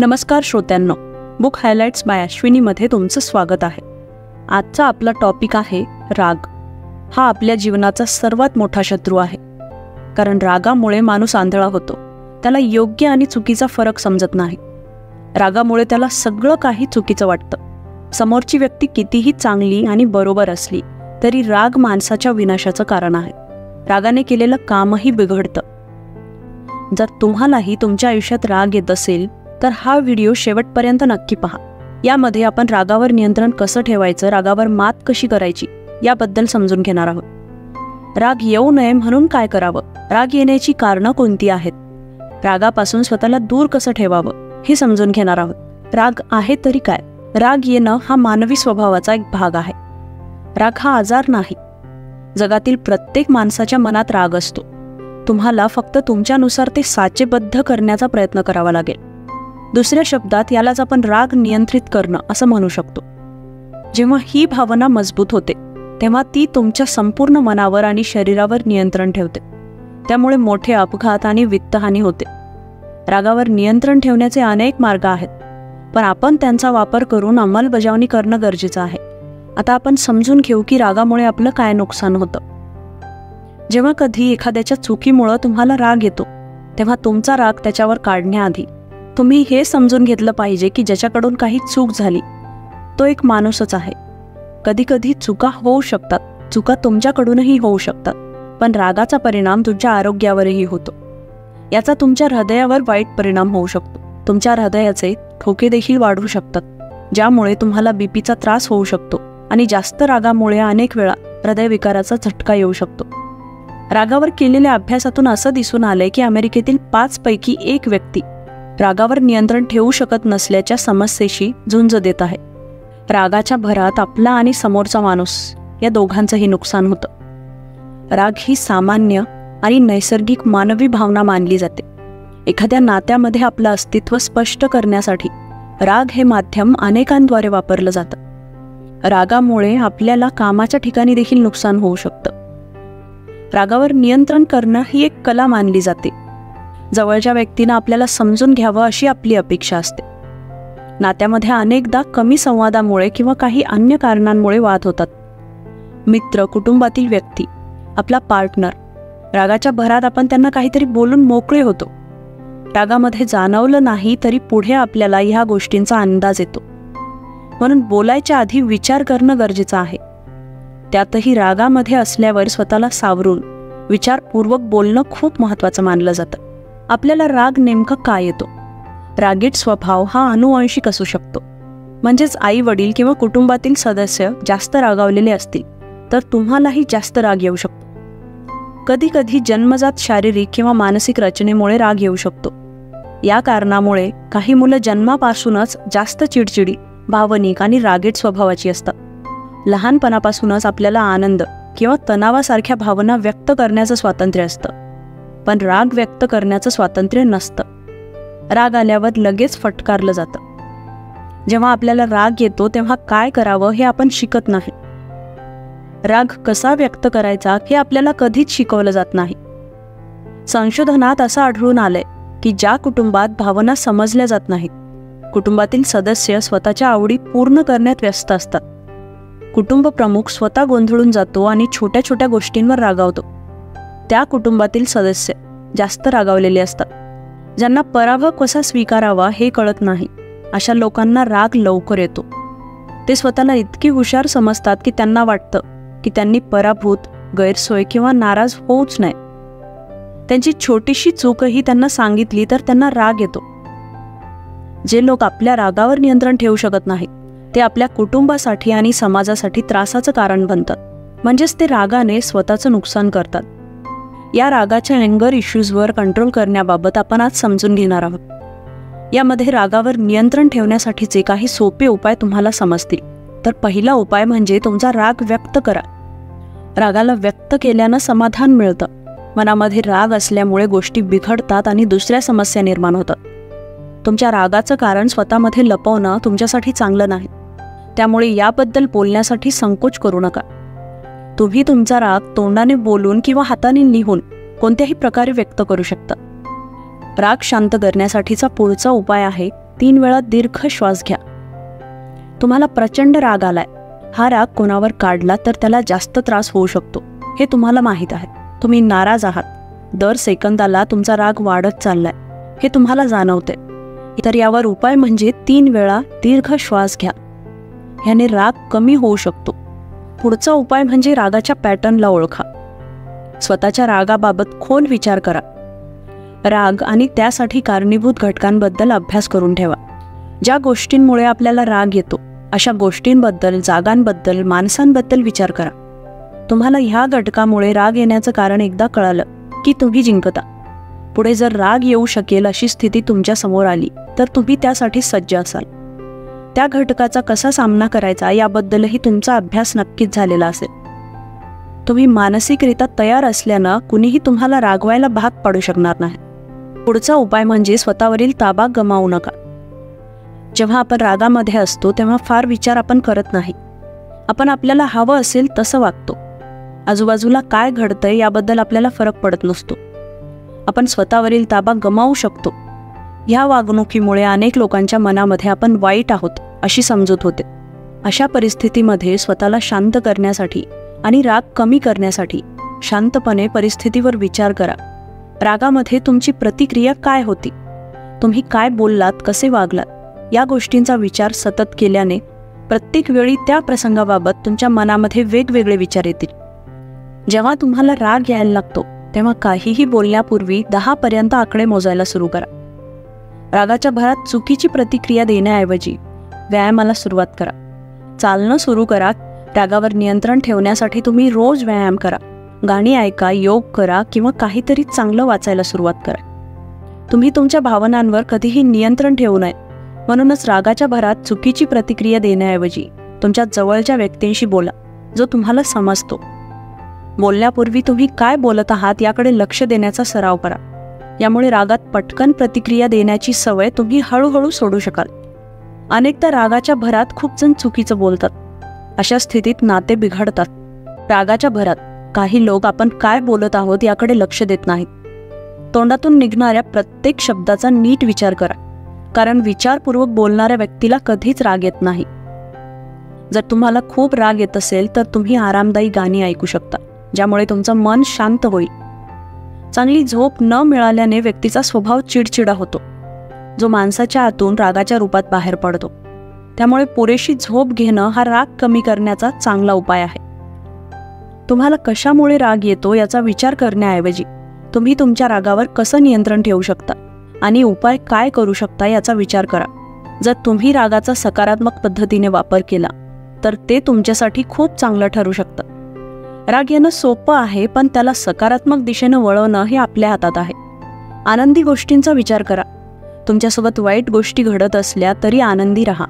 नमस्कार श्रोत्यांनो, book highlights bye अश्विनीमध्ये तुमचं स्वागत आहे. आजचा आपला टॉपिक आहे राग. हा आपल्या जीवनाचा सर्वात मोठा शत्रू आहे. कारण रागामुळे माणूस आंधळा होतो. त्याला योग्य आणि चुकीचा फरक समजत नाही. रागामुळे त्याला सगळं काही चुकीचं वाटतं. समोरची व्यक्ती कितीही चांगली आणि बरोबर असली तरी राग माणसाच्या विनाशाचं कारण आहे. रागाने केलेलं कामही बिघडतं. जर तुम्हालाही तुमच्या आयुष्यात राग येत असेल तर हा व्हिडिओ शेवटपर्यंत नक्की पहा. यामध्ये आपण रागावर नियंत्रण कसं ठेवायचं, रागावर मात कशी करायची याबद्दल समजून घेणार आहोत. राग येऊ नये म्हणून काय करावं, राग येण्याची कारणं कोणती आहेत, रागापासून स्वतःला दूर कसं ठेवावं हे समजून घेणार आहोत. राग आहे तरी काय? राग येणं हा मानवी स्वभावाचा एक भाग आहे. राग हा आजार नाही. जगातील प्रत्येक माणसाच्या मनात राग असतो. तुम्हाला फक्त तुमच्यानुसार ते साचेबद्ध करण्याचा प्रयत्न करावा लागेल. दुसऱ्या शब्दात यालाच आपण राग नियंत्रित करणं असं म्हणू शकतो. जेव्हा ही भावना मजबूत होते तेव्हा ती तुमच्या संपूर्ण मनावर आणि शरीरावर नियंत्रण ठेवते. त्यामुळे मोठे अपघात आणि वित्तहानी होते. रागावर नियंत्रण ठेवण्याचे अनेक मार्ग आहेत, पण आपण त्यांचा वापर करून अंमलबजावणी करणं गरजेचं आहे. आता आपण समजून घेऊ की रागामुळे आपलं काय नुकसान होतं. जेव्हा कधी एखाद्याच्या चुकीमुळं तुम्हाला राग येतो तेव्हा तुमचा राग त्याच्यावर काढण्याआधी तुम्ही हे समजून घेतलं पाहिजे की ज्याच्याकडून काही चूक झाली तो एक माणूसच आहे. कधी कधी चुका होऊ शकतात, चुका तुमच्याकडूनही होऊ शकतात, पण रागाचा परिणाम तुमच्या आरोग्यावरही होतो. याचा तुमच्या हृदयावर वाईट परिणाम होऊ शकतो. तुमच्या हृदयाचे ठोके देखील वाढू शकतात, ज्यामुळे तुम्हाला बीपीचा त्रास होऊ शकतो आणि जास्त रागामुळे अनेक वेळा हृदयविकाराचा झटका येऊ शकतो. रागावर केलेल्या अभ्यासातून असं दिसून आलंय की अमेरिकेतील 5 पैकी 1 व्यक्ती रागावर नियंत्रण ठेवू शकत नसल्याच्या समस्येशी झुंज देत आहे. रागाच्या भरात आपला आणि समोरचा माणूस या दोघांचंही नुकसान होतं. राग ही सामान्य आणि नैसर्गिक मानवी भावना मानली जाते. एखाद्या नात्यामध्ये आपलं अस्तित्व स्पष्ट करण्यासाठी राग हे माध्यम अनेकांद्वारे वापरलं जातं. रागामुळे आपल्याला कामाच्या ठिकाणी देखील नुकसान होऊ शकतं. रागावर नियंत्रण करणं ही एक कला मानली जाते. जवळच्या व्यक्तीनं आपल्याला समजून घ्यावं अशी आपली अपेक्षा असते. नात्यामध्ये अनेकदा कमी संवादामुळे किंवा काही अन्य कारणांमुळे वाद होतात. मित्र, कुटुंबातील व्यक्ती, आपला पार्टनर, रागाच्या भरात आपण त्यांना काहीतरी बोलून मोकळे होतो. रागामध्ये जाणवलं नाही तरी पुढे आपल्याला ह्या गोष्टींचा अंदाज येतो. म्हणून बोलायच्या आधी विचार करणं गरजेचं आहे. त्यातही रागामध्ये असल्यावर स्वतःला सावरून विचारपूर्वक बोलणं खूप महत्त्वाचं मानलं जातं. आपल्याला राग नेमका का येतो? रागीट स्वभाव हा अनुवंशिक असू शकतो. म्हणजेच आई वडील किंवा कुटुंबातील सदस्य जास्त रागावलेले असतील तर तुम्हालाही जास्त राग येऊ शकतो. कधी कधी जन्मजात शारीरिक किंवा मानसिक रचनेमुळे राग येऊ शकतो. या कारणामुळे काही मुलं जन्मापासूनच जास्त चिडचिडी, भावनिक आणि रागीट स्वभावाची असतात. लहानपणापासूनच आपल्याला आनंद किंवा तणावासारख्या भावना व्यक्त करण्याचं स्वातंत्र्य असतं, पण राग व्यक्त करण्याचं स्वातंत्र्य नसतं. राग आल्यावर लगेच फटकारलं जातं. जेव्हा आपल्याला राग येतो तेव्हा काय करावं हे आपण शिकत नाही. राग कसा व्यक्त करायचा हे आपल्याला कधीच शिकवलं जात नाही. संशोधनात असं आढळून आलंय की ज्या कुटुंबात भावना समजल्या जात नाहीत, कुटुंबातील सदस्य स्वतःच्या आवडी पूर्ण करण्यात व्यस्त असतात. कुटुंब प्रमुख स्वतः गोंधळून जातो आणि छोट्या छोट्या गोष्टींवर रागावतो. त्या कुटुंबातील सदस्य जास्त रागावलेले असतात. ज्यांना पराभव कसा स्वीकारावा हे कळत नाही, अशा लोकांना राग लवकर येतो. ते स्वतःला इतकी हुशार समजतात की त्यांना वाटतं की त्यांनी पराभूत, गैरसोय किंवा नाराज होऊच नये. त्यांची छोटीशी चूकही त्यांना सांगितली तर त्यांना राग येतो. जे लोक आपल्या रागावर नियंत्रण ठेवू शकत नाहीत ते आपल्या कुटुंबासाठी आणि समाजासाठी त्रासाचं कारण बनतात. म्हणजेच ते रागाने स्वतःचं नुकसान करतात. या रागाच्या अँगर इश्यूजवर कंट्रोल करण्याबाबत आपण आज समजून घेणार आहोत. यामध्ये रागावर नियंत्रण ठेवण्यासाठीचे काही सोपे उपाय तुम्हाला समजतील. तर पहिला उपाय म्हणजे तुमचा राग व्यक्त करा. रागाला व्यक्त केल्यानं समाधान मिळतं. मनामध्ये राग असल्यामुळे गोष्टी बिघडतात आणि दुसऱ्या समस्या निर्माण होतात. तुमच्या रागाचं कारण स्वतःमध्ये लपवणं तुमच्यासाठी चांगलं नाही. त्यामुळे याबद्दल बोलण्यासाठी संकोच करू नका. तुम्ही तुमचा राग तोंडाने बोलून किंवा हाताने लिहून कोणत्याही प्रकारे व्यक्त करू शकता. राग शांत करण्यासाठीचा पुढचा उपाय आहे 3 वेळा दीर्घ श्वास घ्या. तुम्हाला प्रचंड राग आलाय. हा राग कोणावर काढला तर त्याला जास्त त्रास होऊ शकतो, हे तुम्हाला माहीत आहे. तुम्ही नाराज आहात. दर सेकंदाला तुमचा राग वाढत चाललाय, हे तुम्हाला जाणवते. तर यावर उपाय म्हणजे 3 वेळा दीर्घ श्वास घ्या. ह्याने राग कमी होऊ शकतो. पुढचा उपाय म्हणजे रागाच्या पॅटर्नला ओळखा. स्वतःच्या रागाबाबत खोल विचार करा. राग आणि त्यासाठी कारणीभूत घटकांबद्दल अभ्यास करून ठेवा. ज्या गोष्टींमुळे आपल्याला राग येतो अशा गोष्टींबद्दल, जागांबद्दल, माणसांबद्दल विचार करा. तुम्हाला ह्या घटकामुळे राग येण्याचं कारण एकदा कळालं की तुम्ही जिंकता. पुढे जर राग येऊ शकेल अशी स्थिती तुमच्या समोर आली तर तुम्ही त्यासाठी सज्ज असाल. त्या घटकाचा कसा सामना करायचा याबद्दलही तुमचा अभ्यास नक्कीच झालेला असेल. तुम्ही मानसिकरित्या तयार असल्यानं कुणीही तुम्हाला रागवायला भाग पाडू शकणार नाही. पुढचा उपाय म्हणजे स्वतःवरील ताबा गमावू नका. जेव्हा आपण रागामध्ये असतो तेव्हा फार विचार आपण करत नाही. आपण आपल्याला हवं असेल तसं वागतो. आजूबाजूला काय घडतंय याबद्दल आपल्याला फरक पडत नसतो. आपण स्वतःवरील ताबा गमावू शकतो. ह्या वागणुकीमुळे अनेक लोकांच्या मनामध्ये आपण वाईट आहोत अशी समजूत होते. अशा परिस्थितीमध्ये स्वतःला शांत करण्यासाठी आणि राग कमी करण्यासाठी शांतपणे परिस्थितीवर विचार करा. रागामध्ये तुमची प्रतिक्रिया काय होती? तुम्ही काय बोललात, कसे वागलात? या गोष्टींचा विचार सतत केल्याने प्रत्येक वेळी त्या प्रसंगाबाबत तुमच्या मनामध्ये वेगवेगळे विचार येतील. जेव्हा तुम्हाला राग यायला लागतो तेव्हा काहीही बोलण्यापूर्वी 10 पर्यंत आकडे मोजायला सुरू करा. रागाच्या भरात चुकीची प्रतिक्रिया देण्याऐवजी व्यायामाला सुरुवात करा. चालणं सुरू करा. रागावर नियंत्रण ठेवण्यासाठी तुम्ही रोज व्यायाम करा. गाणी ऐका, योग करा किंवा काहीतरी चांगलं वाचायला सुरुवात करा. तुम्ही तुमच्या भावनांवर कधीही नियंत्रण ठेवू नये. म्हणूनच रागाच्या भरात चुकीची प्रतिक्रिया देण्याऐवजी तुमच्या जवळच्या व्यक्तींशी बोला जो तुम्हाला समजतो. बोलण्यापूर्वी तुम्ही काय बोलत आहात याकडे लक्ष देण्याचा सराव करा. यामुळे रागात पटकन प्रतिक्रिया देण्याची सवय तुम्ही हळूहळू सोडू शकाल. अनेकदा रागाच्या भरात खूप जण चुकीचं बोलतात. अशा स्थितीत नाते बिघडतात. रागाच्या भरात काही लोक आपण काय बोलत आहोत याकडे लक्ष देत नाहीत. तोंडातून निघणाऱ्या प्रत्येक शब्दाचा नीट विचार करा, कारण विचारपूर्वक बोलणाऱ्या व्यक्तीला कधीच राग येत नाही. जर तुम्हाला खूप राग येत असेल तर तुम्ही आरामदायी गाणी ऐकू शकता, ज्यामुळे तुमचं मन शांत होईल. चांगली झोप न मिळाल्याने व्यक्तीचा स्वभाव चिडचिडा होतो, जो माणसाच्या आतून रागाच्या रूपात बाहेर पडतो. त्यामुळे पुरेशी झोप घेणं हा राग कमी करण्याचा चांगला उपाय आहे. तुम्हाला कशामुळे राग येतो याचा विचार करण्याऐवजी तुम्ही तुमच्या रागावर कसं नियंत्रण ठेवू शकता आणि उपाय काय करू शकता याचा विचार करा. जर तुम्ही रागाचा सकारात्मक पद्धतीने वापर केला तर ते तुमच्यासाठी खूप चांगलं ठरू शकतं. राग येणं सोपं आहे, पण त्याला सकारात्मक दिशेनं वळवणं हे आपल्या हातात आहे. आनंदी गोष्टींचा विचार करा. तुमच्यासोबत वाईट गोष्टी घडत असल्या तरी आनंदी राहा.